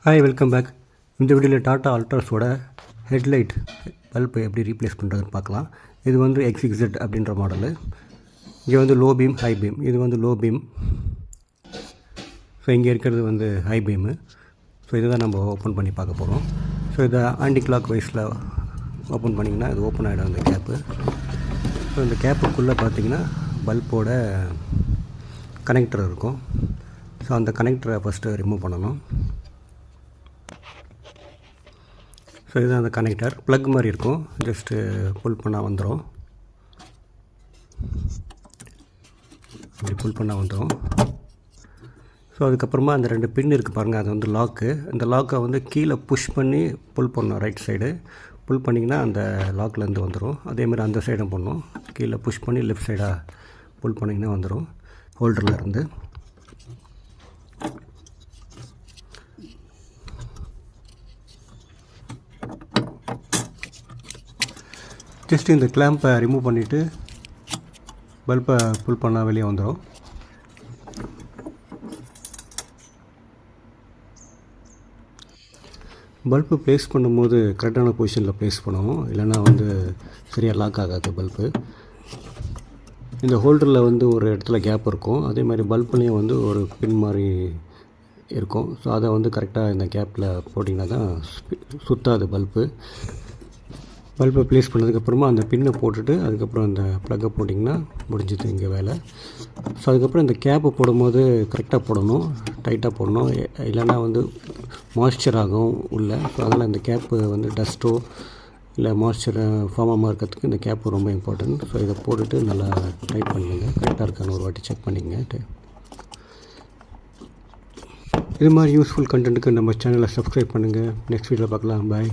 Hi, welcome back. இந்த வீடியோவில் tata அல்ட்ராஸோட headlight பல்பை எப்படி ரீப்ளேஸ் பண்ணுறதுன்னு பார்க்கலாம். இது வந்து XYZ அப்படின்ற மாடலு. இங்கே வந்து லோ பீம், ஹை பீம். இது வந்து லோ பீம். ஸோ இங்கே இருக்கிறது வந்து ஹை பீமு. ஸோ இதை தான் நம்ம ஓப்பன் பண்ணி பார்க்க போகிறோம். ஸோ இதை ஆன்டி கிளாக் வைஸில் ஓப்பன் பண்ணிங்கன்னா இது ஓப்பன் ஆகிடும் அந்த கேப்பு. ஸோ இந்த கேப்புக்குள்ளே பார்த்திங்கன்னா பல்போட கனெக்டர் இருக்கும். ஸோ அந்த கனெக்டரை ஃபஸ்ட்டு ரிமூவ் பண்ணணும். ஸோ இதுதான் அந்த கனெக்டர். ப்ளக் மாதிரி இருக்கும், ஜஸ்ட்டு புல் பண்ணால் வந்துடும். இப்படி புல் பண்ணால் வந்துடும். ஸோ அதுக்கப்புறமா அந்த 2 பின் இருக்குது பாருங்கள், அது வந்து லாக்கு. இந்த லாக்கை வந்து கீழே புஷ் பண்ணி புல் பண்ணணும். ரைட் சைடு புல் பண்ணிங்கன்னா அந்த லாக்லேருந்து வந்துடும். அதேமாதிரி அந்த சைடும் பண்ணணும். கீழே புஷ் பண்ணி லெஃப்ட் சைடாக புல் பண்ணிங்கன்னா வந்துடும் ஹோல்டர்லேருந்து. ஜஸ்ட் இந்த கிளாம்பை ரிமூவ் பண்ணிவிட்டு பல்பை புல் பண்ணால் வெளியே வந்துடும். பல்பு ப்ளேஸ் பண்ணும்போது கரெக்டான பொசிஷனில் ப்ளேஸ் பண்ணணும், இல்லைன்னா வந்து சரியாக லாக் ஆகாது பல்பு. இந்த ஹோல்டரில் வந்து ஒரு இடத்துல கேப் இருக்கும், அதே மாதிரி பல்புலேயும் வந்து ஒரு பின் மாதிரி இருக்கும். ஸோ அதை வந்து கரெக்டாக இந்த கேப்பில் போட்டிங்கன்னா தான் சுற்றாது பல்பு. பல்பை ப்ளேஸ் பண்ணதுக்கப்புறமா அந்த பின்னை போட்டுட்டு அதுக்கப்புறம் அந்த ப்ளக்கை போட்டிங்கன்னா முடிஞ்சுது இங்கே வேலை. ஸோ அதுக்கப்புறம் இந்த கேப்பை போடும்போது கரெக்டாக போடணும், டைட்டாக போடணும், இல்லைன்னா வந்து மாய்ஸ்சர் ஆகும் உள்ளே. ஸோ அதனால் இந்த கேப்பு வந்து டஸ்ட்டோ இல்லை மாய்ஸ்சரை ஃபார்ம் ஆகாமல் இருக்கிறதுக்கு இந்த கேப்பு ரொம்ப இம்பார்ட்டன்ட். ஸோ இதை போட்டுட்டு நல்லா டைட் பண்ணிங்க, கரெக்டாக இருக்கான்னு ஒரு வாட்டி செக் பண்ணிங்க. இது மாதிரி யூஸ்ஃபுல் கண்டென்ட்டுக்கு நம்ம சேனலை சப்ஸ்கிரைப் பண்ணுங்கள். நெக்ஸ்ட் வீடியோவில் பார்க்கலாம். பாய்.